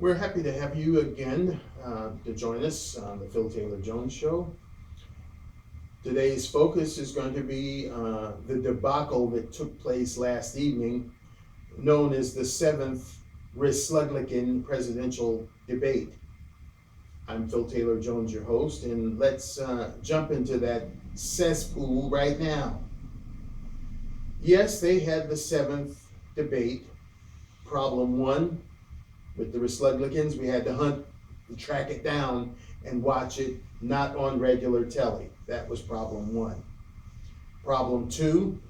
We're happy to have you again to join us on the Phil Taylor Jones Show. Today's focus is going to be the debacle that took place last evening, known as the 7th Republican presidential debate. I'm Phil Taylor Jones, your host, and let's jump into that cesspool right now. Yes, they had the 7th debate. Problem one, with the Republicans, we had to track it down and watch it not on regular telly. That was problem one. Problem two,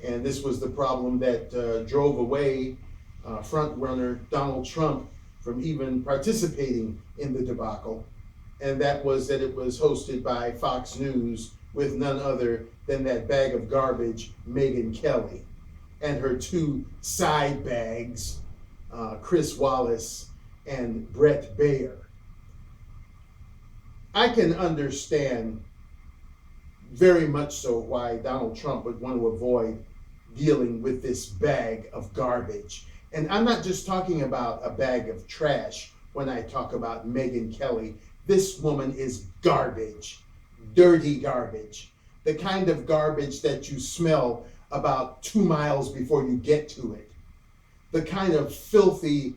and this was the problem that drove away frontrunner Donald Trump from even participating in the debacle, and that was that it was hosted by Fox News with none other than that bag of garbage, Megyn Kelly, and her two side bags, Wallace and Bret Baier. I can understand very much so why Donald Trump would want to avoid dealing with this bag of garbage. And I'm not just talking about a bag of trash when I talk about Megyn Kelly. This woman is garbage, dirty garbage, the kind of garbage that you smell about 2 miles before you get to it. The kind of filthy,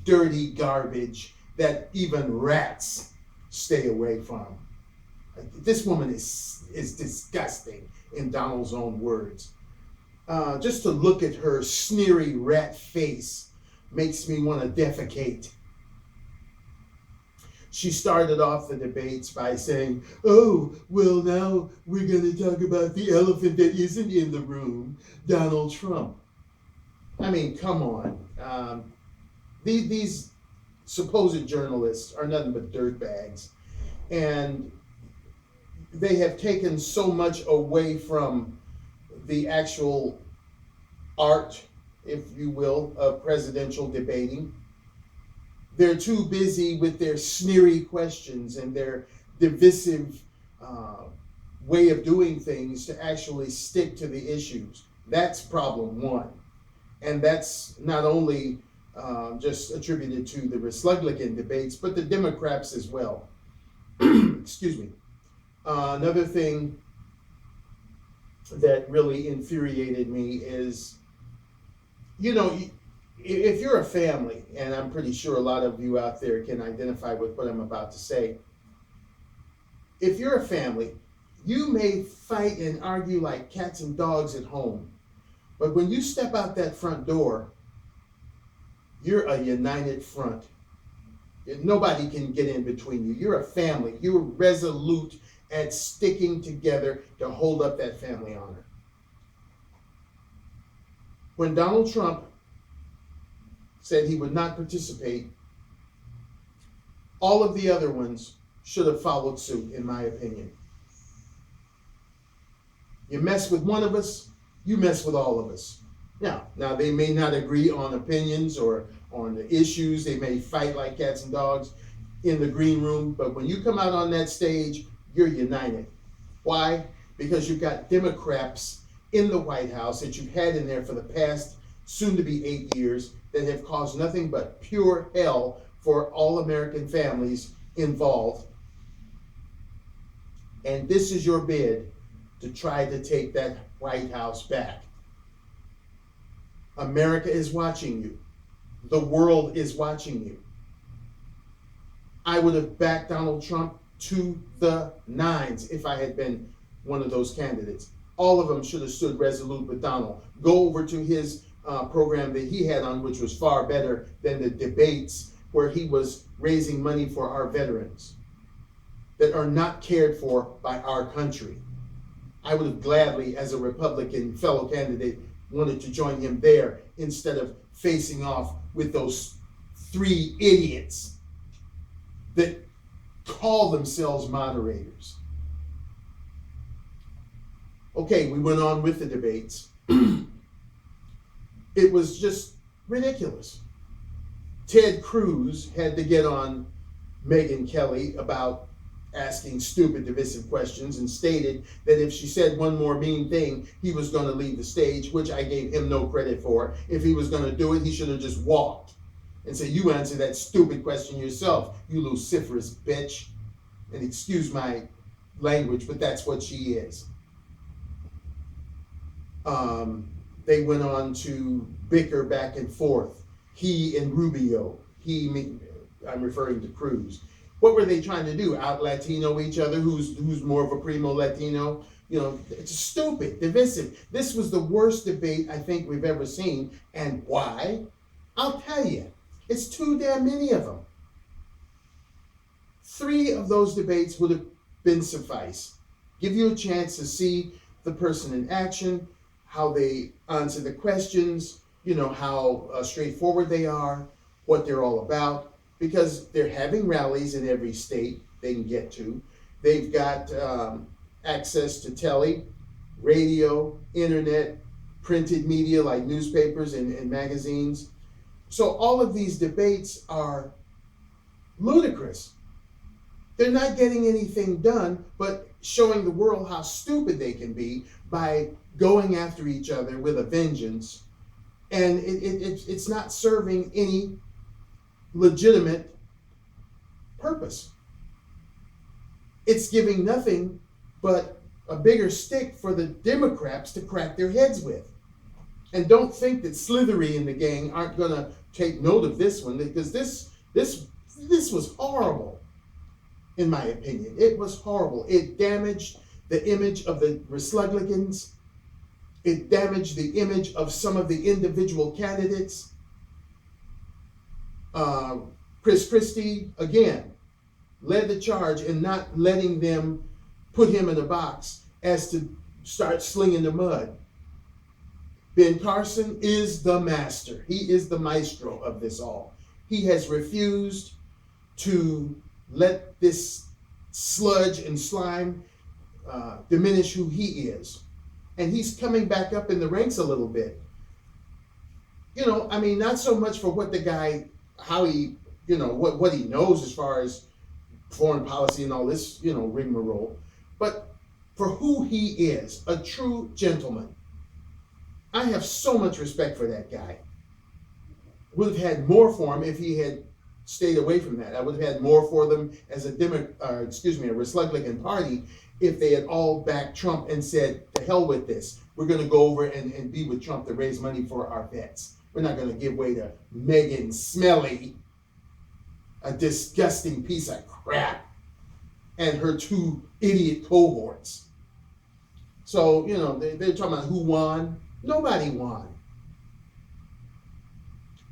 dirty garbage that even rats stay away from. This woman is disgusting, in Donald's own words. Just to look at her sneery rat face makes me want to defecate. She started off the debates by saying, "Oh, well, now we're going to talk about the elephant that isn't in the room, Donald Trump." I mean, come on. These supposed journalists are nothing but dirtbags. And they have taken so much away from the actual art, if you will, of presidential debating. They're too busy with their sneery questions and their divisive way of doing things to actually stick to the issues. That's problem one. And that's not only just attributed to the Republican debates, but the Democrats as well. Excuse me. Another thing that really infuriated me is, if you're a family, and I'm pretty sure a lot of you out there can identify with what I'm about to say. If you're a family, you may fight and argue like cats and dogs at home. But when you step out that front door, you're a united front. Nobody can get in between you. You're a family. You're resolute at sticking together to hold up that family honor. When Donald Trump said he would not participate, all of the other ones should have followed suit, in my opinion. You mess with one of us, you mess with all of us. Now they may not agree on opinions or on the issues. They may fight like cats and dogs in the green room, but when you come out on that stage, you're united. Why? Because you've got Democrats in the White House that you've had in there for the past soon to be 8 years that have caused nothing but pure hell for all American families involved. And this is your bid to try to take that White House back. America is watching you. The world is watching you. I would have backed Donald Trump to the nines if I had been one of those candidates. All of them should have stood resolute with Donald. Go over to his program that he had on, which was far better than the debates where he was raising money for our veterans that are not cared for by our country. I would have gladly, as a Republican fellow candidate, wanted to join him there instead of facing off with those 3 idiots that call themselves moderators. Okay, we went on with the debates. It was just ridiculous. Ted Cruz had to get on Megyn Kelly about asking stupid, divisive questions and stated that if she said one more mean thing, he was going to leave the stage, which I gave him no credit for. If he was going to do it, he should have just walked. and say, you answer that stupid question yourself, you luciferous bitch. And excuse my language, but that's what she is. They went on to bicker back and forth. He and Rubio. I'm referring to Cruz. What were they trying to do? Out Latino each other? Who's more of a primo Latino? You know, it's stupid, divisive. This was the worst debate I think we've ever seen. And why? I'll tell you. It's too damn many of them. 3 of those debates would have been suffice. Give you a chance to see the person in action, how they answer the questions, you know, how straightforward they are, what they're all about, because they're having rallies in every state they can get to. They've got access to tele, radio, internet, printed media like newspapers and magazines. So all of these debates are ludicrous. They're not getting anything done but showing the world how stupid they can be by going after each other with a vengeance. And it's not serving any legitimate purpose. It's giving nothing but a bigger stick for the Democrats to crack their heads with. And don't think that Slithery and the gang aren't going to take note of this one, because this was horrible, in my opinion. It was horrible. It damaged the image of the Republicans. It damaged the image of some of the individual candidates. Christie, again, led the charge in not letting them put him in a box as to start slinging the mud. Ben Carson is the master. He is the maestro of this all. He has refused to let this sludge and slime diminish who he is. And he's coming back up in the ranks a little bit. You know, I mean, not so much for what the guy, how he, you know, what he knows as far as foreign policy and all this, you know, rigmarole, but for who he is, a true gentleman. I have so much respect for that guy. Would have had more for him if he had stayed away from that. I would have had more for them as a Republican Party if they had all backed Trump and said, to hell with this. We're going to go over and be with Trump to raise money for our vets. We're not going to give way to Megyn Smelly, a disgusting piece of crap, and her 2 idiot cohorts. So, you know, they're talking about who won. Nobody won.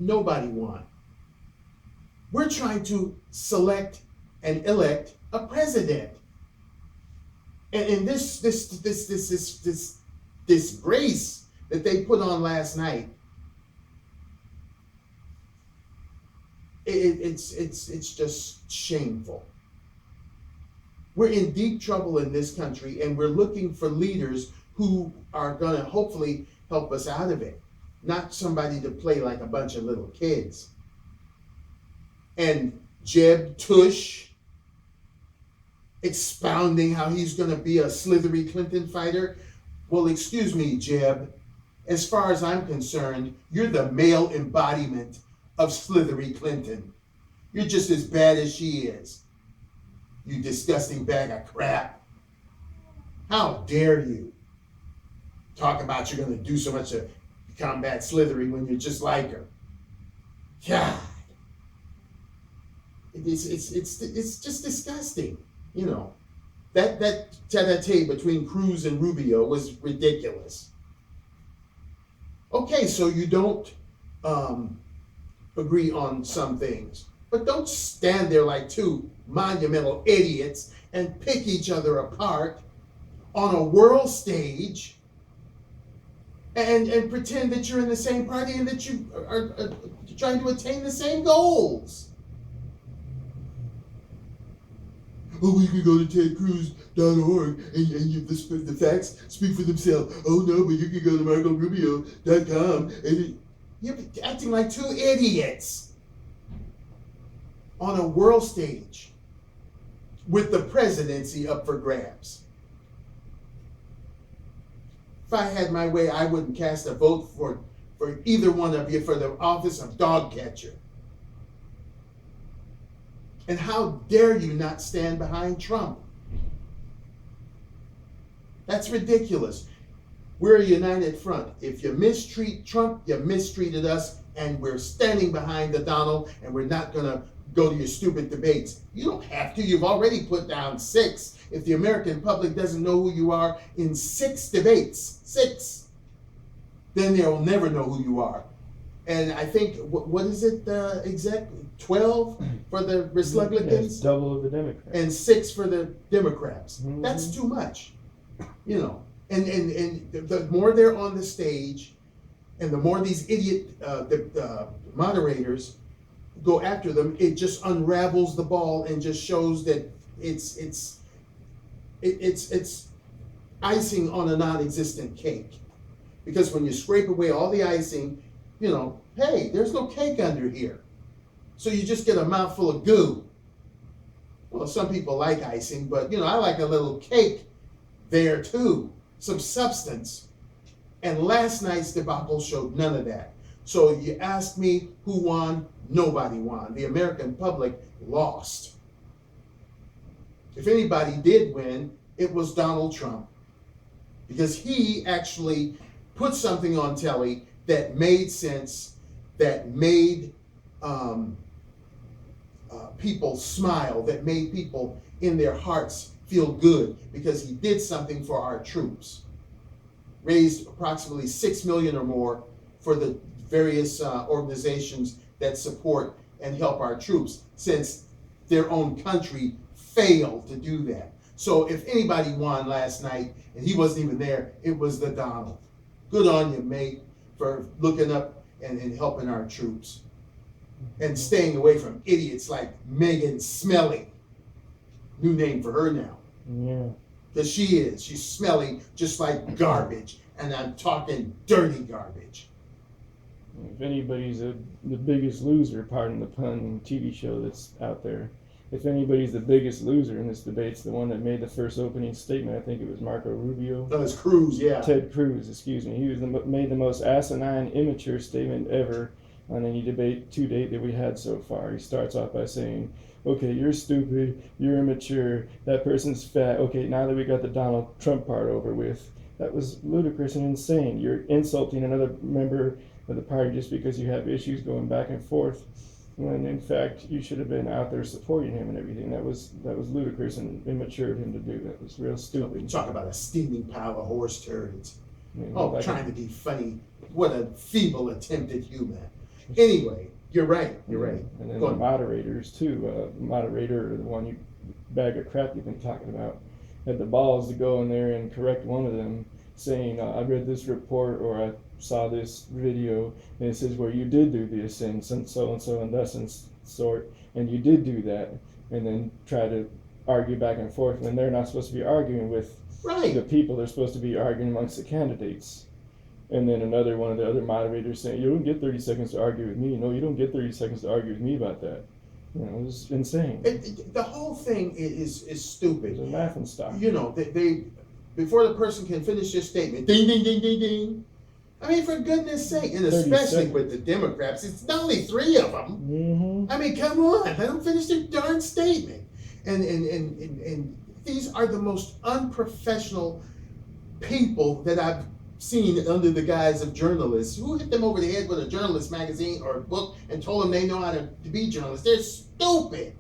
Nobody won. We're trying to select and elect a president. And this disgrace that they put on last night, it's just shameful. We're in deep trouble in this country, and we're looking for leaders who are going to hopefully help us out of it, not somebody to play like a bunch of little kids. And Jeb Bush expounding how he's going to be a slithery Clinton fighter. Well, excuse me, Jeb. As far as I'm concerned, you're the male embodiment of slithery Clinton. You're just as bad as she is. You disgusting bag of crap. How dare you talk about you're going to do so much to combat Slithery when you're just like her. God. It's just disgusting. You know, that tete-a-tete between Cruz and Rubio was ridiculous. Okay, so you don't agree on some things, but don't stand there like 2 monumental idiots and pick each other apart on a world stage and pretend that you're in the same party and that you are trying to attain the same goals. Oh, we could go to tedcruz.org and the facts speak for themselves. Oh no, but you can go to marcorubio.com and you're acting like 2 idiots on a world stage with the presidency up for grabs. If I had my way, I wouldn't cast a vote for either one of you for the office of dog catcher. And how dare you not stand behind Trump? That's ridiculous. We're a united front. If you mistreat Trump, you mistreated us, and we're standing behind the Donald, and we're not going to go to your stupid debates. You don't have to. You've already put down 6. If the American public doesn't know who you are in 6 debates, 6, then they'll never know who you are. And I think, what is it exactly? 12 for the Republicans? Yes, double of the Democrats. And 6 for the Democrats. Mm-hmm. That's too much. You know, and the more they're on the stage, and the more these idiot moderators go after them, it just unravels the ball and just shows that it's icing on a non-existent cake. Because when you scrape away all the icing, you know, hey, there's no cake under here. So you just get a mouthful of goo. Well, some people like icing, but you know, I like a little cake there too, some substance. And last night's debacle showed none of that. So you ask me who won, nobody won. The American public lost. If anybody did win, it was Donald Trump. Because he actually put something on telly that made sense, that made people smile, that made people in their hearts feel good, because he did something for our troops. Raised approximately $6 million or more for the various organizations that support and help our troops, since their own country failed to do that. So if anybody won last night, and he wasn't even there, it was the Donald. Good on you, mate, for looking up and helping our troops. And staying away from idiots like Megyn Smelly. New name for her now. Yeah. Because she's smelly just like garbage. And I'm talking dirty garbage. If anybody's the biggest loser, pardon the pun, TV show that's out there, if anybody's the biggest loser in this debate, it's the one that made the first opening statement. I think it was Marco Rubio. That was Cruz, yeah. Ted Cruz, excuse me. He was made the most asinine, immature statement ever on any debate to date that we had so far. He starts off by saying, okay, you're stupid, you're immature, that person's fat. Okay, now that we got the Donald Trump part over with, that was ludicrous and insane. You're insulting another member of the party just because you have issues going back and forth, when in fact you should have been out there supporting him and everything. That was ludicrous and immature of him to do. That was real stupid. Talk about a steaming pile of horse turds. Like trying to be funny. What a feeble attempt at humor. Anyway, you're right. And then the moderators too. Moderator, the one you bag of crap you've been talking about, had the balls to go in there and correct one of them, saying, I read this report, or I saw this video, and it says where you did do this and so and thus and sort, and you did do that, and then try to argue back and forth when they're not supposed to be arguing with the people. They're supposed to be arguing amongst the candidates. And then another one of the other moderators saying, you don't get 30 seconds to argue with me. No, you don't get 30 seconds to argue with me about that. You know, it was insane. The whole thing is stupid. It was a laughing stock. You know, they before the person can finish their statement, ding, ding, ding, ding, ding. I mean, for goodness sake, and especially with the Democrats, it's only 3 of them. Mm-hmm. I mean, come on, let them finish their darn statement. And these are the most unprofessional people that I've seen under the guise of journalists. Who hit them over the head with a journalist magazine or a book and told them they know how to be journalists? They're stupid,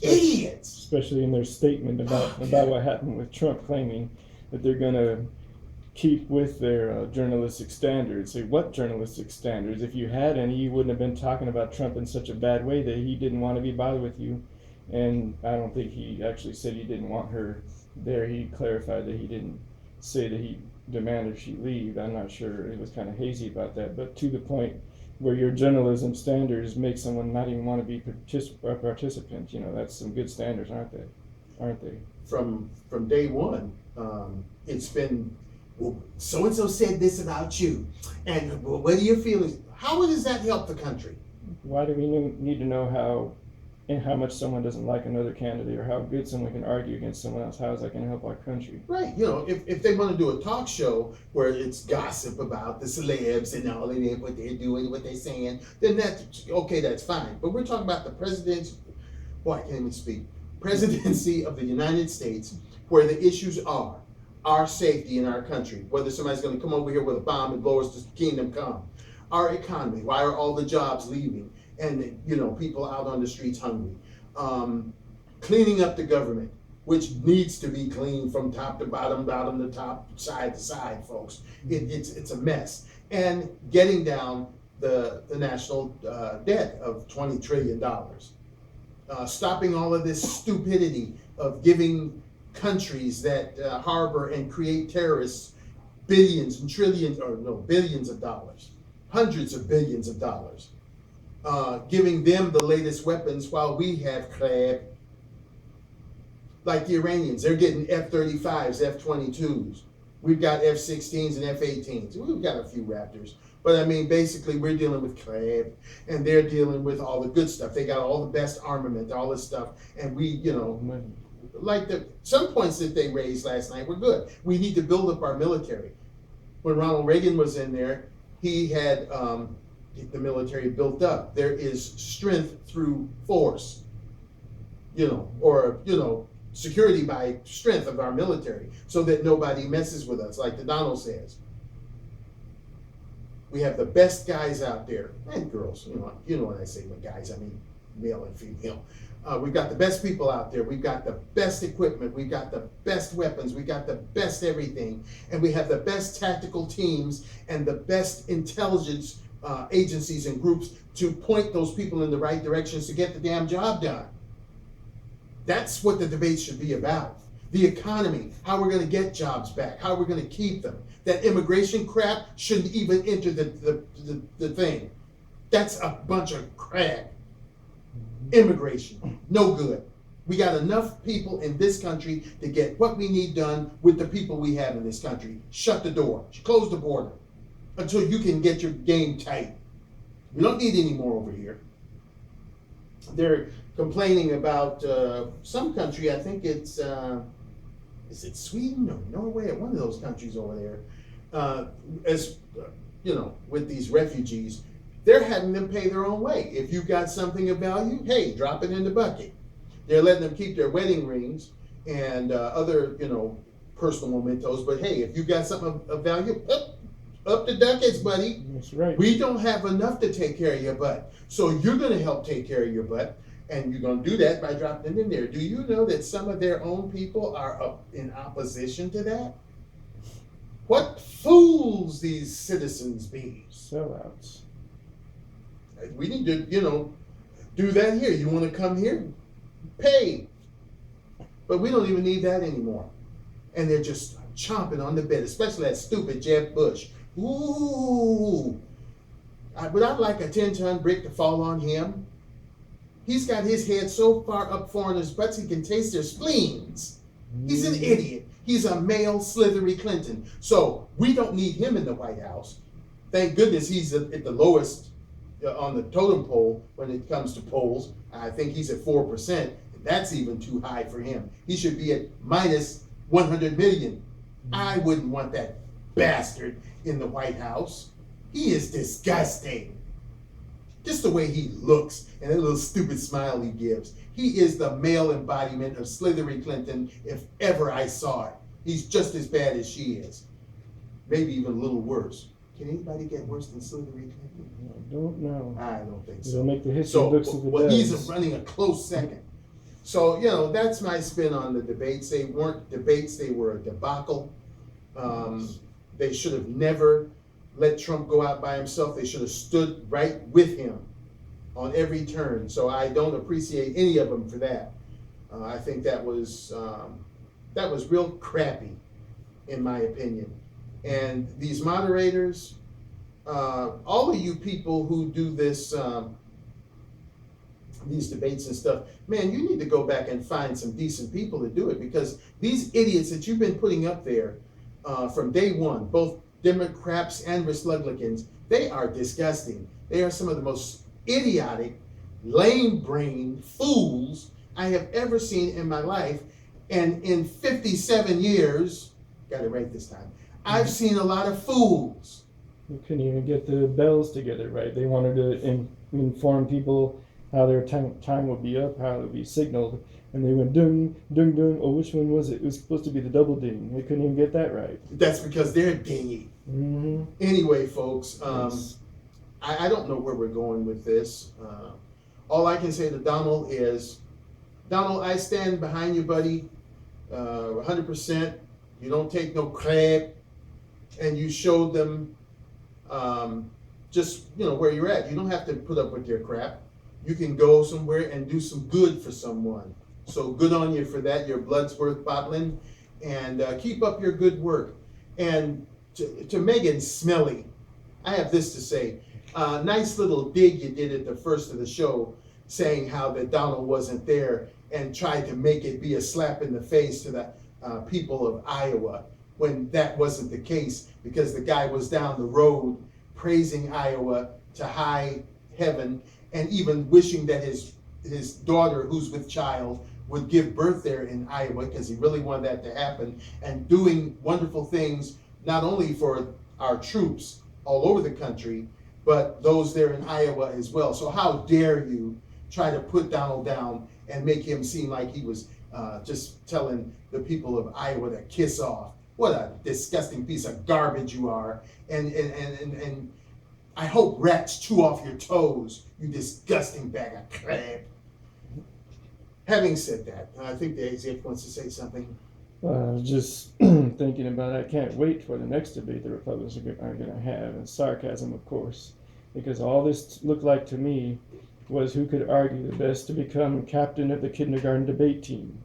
idiots. Especially in their statement about what happened with Trump, claiming that they're going to keep with their journalistic standards. Say, what journalistic standards? If you had any, you wouldn't have been talking about Trump in such a bad way that he didn't want to be bothered with you. And I don't think he actually said he didn't want her there. He clarified that he didn't say that he demanded she leave. I'm not sure. It was kind of hazy about that. But to the point where your journalism standards make someone not even want to be a participant, you know, that's some good standards, aren't they? From day one, it's been, well, so-and-so said this about you, and well, what are your feelings? How does that help the country? Why do we need to know how much someone doesn't like another candidate, or how good someone can argue against someone else? How is that going to help our country? Right. You know, if they want to do a talk show where it's gossip about the celebs and all of that, what they're doing, what they're saying, then that's okay, that's fine. But we're talking about the president's I can't even speak. Presidency of the United States, where the issues are our safety in our country, whether somebody's going to come over here with a bomb and blow us to kingdom come. Our economy, why are all the jobs leaving? And, people out on the streets hungry. Cleaning up the government, which needs to be cleaned from top to bottom, bottom to top, side to side, folks. It's a mess. And getting down the national debt of $20 trillion. Stopping all of this stupidity of giving countries that harbor and create terrorists billions and trillions, or no, billions of dollars, hundreds of billions of dollars. Giving them the latest weapons while we have crab. Like the Iranians, they're getting F-35s, F-22s. We've got F-16s and F-18s. We've got a few Raptors. But I mean, basically, we're dealing with crab, and they're dealing with all the good stuff. They got all the best armament, all this stuff. And we, like some points that they raised last night were good. We need to build up our military. When Ronald Reagan was in there, he had the military built up. There is strength through force, security by strength of our military, so that nobody messes with us, like the Donald says. We have the best guys out there, and girls, you know what I say with guys, I mean male and female. We've got the best people out there. We've got the best equipment. We've got the best weapons. We've got the best everything. And we have the best tactical teams and the best intelligence agencies and groups to point those people in the right directions to get the damn job done. That's what the debate should be about. The economy, how we're going to get jobs back, how we're going to keep them. That immigration crap shouldn't even enter the thing. That's a bunch of crap. Immigration, no good. We got enough people in this country to get what we need done with the people we have in this country. Shut the door, close the border until you can get your game tight. We don't need any more over here. They're complaining about some country, I think it's, is it Sweden or Norway or one of those countries over there, with these refugees, they're having them pay their own way. If you've got something of value, hey, drop it in the bucket. They're letting them keep their wedding rings and other, personal mementos, but hey, if you've got something of value, up the ducats, buddy. That's right. We don't have enough to take care of your butt. So you're going to help take care of your butt. And you're going to do that by dropping it in there. Do you know that some of their own people are up in opposition to that? What fools these citizens be. Sellouts. We need to, do that here. You want to come here? Pay. But we don't even need that anymore. And they're just chomping on the bit, especially that stupid Jeb Bush. Ooh. Would I like a 10-ton brick to fall on him? He's got his head so far up foreigners' butts he can taste their spleens. He's an idiot. He's a male Slithery Clinton. So we don't need him in the White House. Thank goodness he's at the lowest on the totem pole when it comes to polls. I think he's at 4%. That's even too high for him. He should be at minus 100 million. I wouldn't want that bastard in the White House. He is disgusting. Just the way he looks and that little stupid smile he gives. He is the male embodiment of Slithery Clinton if ever I saw it. He's just as bad as she is. Maybe even a little worse. Can anybody get worse than Slithery Clinton? I don't know. I don't think so. It'll make the history books of the well, day. he's running a close second. So, that's my spin on the debates. They weren't debates, they were a debacle. They should have never let Trump go out by himself. They should have stood right with him on every turn. So I don't appreciate any of them for that. I think that was real crappy, in my opinion. And these moderators, all of you people who do this, these debates and stuff, man, you need to go back and find some decent people to do it, because these idiots that you've been putting up there from day one, both Democrats and Republicans, they are disgusting. They are some of the most idiotic, lame-brained fools I have ever seen in my life. And in 57 years, got it right this time, I've seen a lot of fools. We couldn't even get the bells together right. They wanted to inform people how their time would be up, how it would be signaled, and they went dung, dung, dung. Oh, which one was it? It was supposed to be the double ding. They couldn't even get that right. That's because they're dingy. Mm-hmm. Anyway, folks, Yes. I don't know where we're going with this. All I can say to Donald is, Donald, I stand behind you, buddy, 100%. You don't take no crap, and you showed them just where you're at. You don't have to put up with their crap. You can go somewhere and do some good for someone. So good on you for that. Your blood's worth bottling, and keep up your good work. And to Megyn Smelly, I have this to say. Nice little dig you did at the first of the show, saying how that Donald wasn't there and tried to make it be a slap in the face to the people of Iowa, when that wasn't the case, because the guy was down the road praising Iowa to high heaven, and even wishing that his daughter, who's with child, would give birth there in Iowa, because he really wanted that to happen, and doing wonderful things not only for our troops all over the country, but those there in Iowa as well. So how dare you try to put Donald down and make him seem like he was just telling the people of Iowa to kiss off. What a disgusting piece of garbage you are. And I hope rats chew off your toes, you disgusting bag of crap. Having said that, I think the exec wants to say something. Just thinking about it, I can't wait for the next debate the Republicans are going to have, and sarcasm, of course, because all this looked like to me was who could argue the best to become captain of the kindergarten debate team.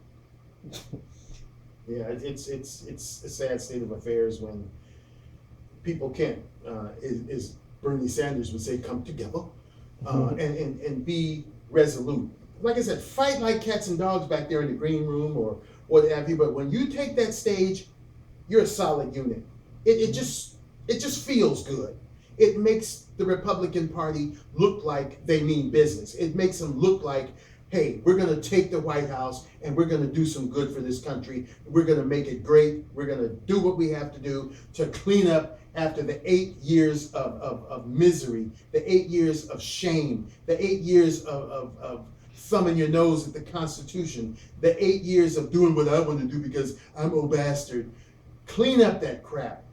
Yeah, it's a sad state of affairs when people can't, as Bernie Sanders would say, come together and be resolute. Like I said, fight like cats and dogs back there in the green room or what have you. But when you take that stage, you're a solid unit. It just feels good. It makes the Republican Party look like they mean business. It makes them look like, hey, we're going to take the White House and we're going to do some good for this country. We're going to make it great. We're going to do what we have to do to clean up after the 8 years of misery, the 8 years of shame, the 8 years of thumbing your nose at the Constitution, the 8 years of doing what I want to do because I'm a bastard. Clean up that crap.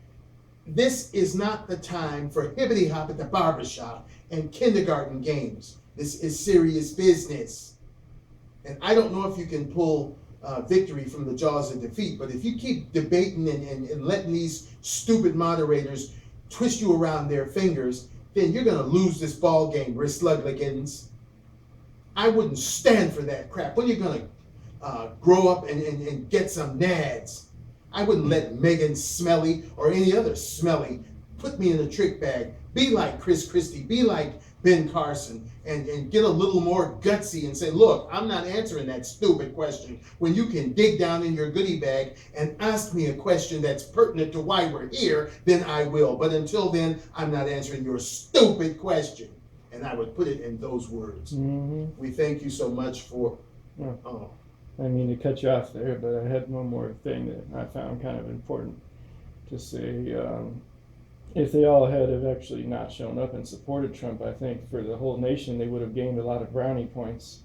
This is not the time for hibbity hop at the barbershop and kindergarten games. This is serious business. And I don't know if you can pull victory from the jaws of defeat, but if you keep debating and letting these stupid moderators twist you around their fingers, then you're going to lose this ball game, Rislugligans. I wouldn't stand for that crap. When are you going to grow up and get some nads? I wouldn't let Megyn Smelly or any other Smelly put me in a trick bag. Be like Christie, be like Ben Carson, and get a little more gutsy and say, look, I'm not answering that stupid question. When you can dig down in your goodie bag and ask me a question that's pertinent to why we're here, then I will. But until then, I'm not answering your stupid question. And I would put it in those words. Mm-hmm. We thank you so much for... Yeah. I mean to cut you off there, but I had one more thing that I found kind of important to say. If they all had have actually not shown up and supported Trump, I think for the whole nation they would have gained a lot of brownie points.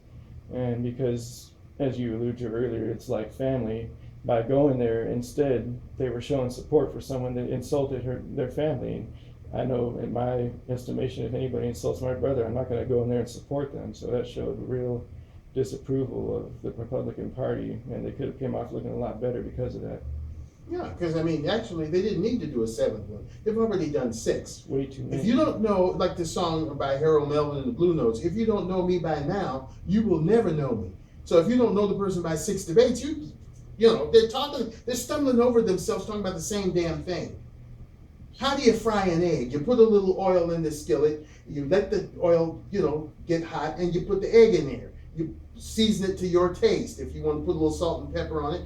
And because, as you alluded to earlier, it's like family. By going there, instead, they were showing support for someone that insulted their family. And I know, in my estimation, if anybody insults my brother, I'm not going to go in there and support them. So that showed real disapproval of the Republican Party, and they could have came off looking a lot better because of that. Yeah, because I mean, actually, they didn't need to do a seventh one. They've already done 6. Way too many. If you don't know, like the song by Harold Melvin and the Blue Notes, if you don't know me by now, you will never know me. So if you don't know the person by 6 debates, you know, they're stumbling over themselves talking about the same damn thing. How do you fry an egg? You put a little oil in the skillet, you let the oil, get hot, and you put the egg in there. You season it to your taste. If you want to put a little salt and pepper on it,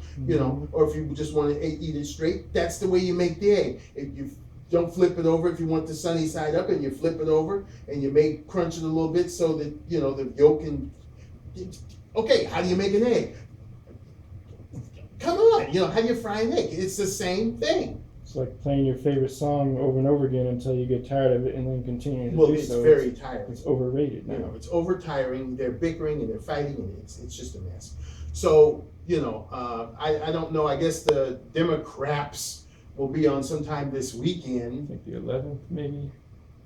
or if you just want to eat it straight, that's the way you make the egg. If you don't flip it over, if you want the sunny side up, and you flip it over, and you crunch it a little bit so that, the yolk can... Okay, how do you make an egg? Come on, how do you fry an egg? It's the same thing. It's like playing your favorite song over and over again until you get tired of it and then continue to Well, do it's so. very tiring. It's overrated now. You know, it's overtiring. They're bickering and they're fighting, and it's just a mess. So, you know, I don't know. I guess the Democrats will be on sometime this I weekend, think the 11th, maybe.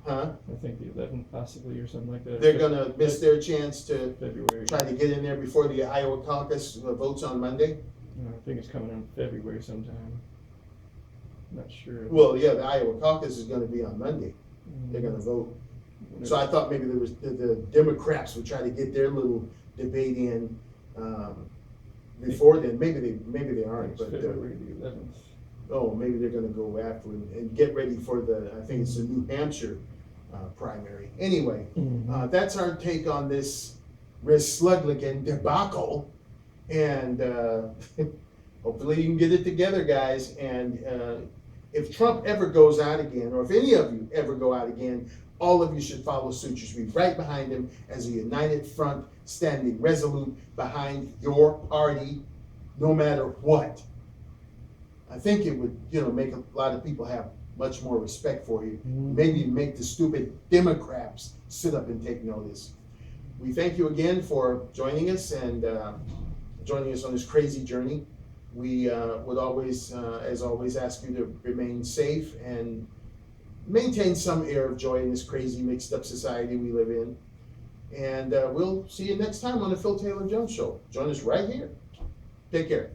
huh? I think the 11th, possibly, or something like that. They're gonna miss their chance to February. try to get in there before the Iowa caucus votes on Monday. I think it's coming in February sometime. Not sure. Well, yeah, the Iowa caucus is gonna be on Monday. They're gonna vote. Whatever. So I thought maybe there was the Democrats would try to get their little debate in before then. Maybe they I aren't, think it's but February the 11th. oh, maybe they're gonna go after and get ready for I think it's the New Hampshire primary. Anyway, that's our take on this Reslugligan debacle, and hopefully you can get it together, guys. And if Trump ever goes out again, or if any of you ever go out again, all of you should follow suit. You should be right behind him as a united front, standing resolute behind your party, no matter what. I think it would, make a lot of people have much more respect for you. Maybe make the stupid Democrats sit up and take notice. We thank you again for joining us and joining us on this crazy journey. We would always, as always, ask you to remain safe and maintain some air of joy in this crazy, mixed up society we live in. And we'll see you next time on the Phil Taylor Jones Show. Join us right here. Take care.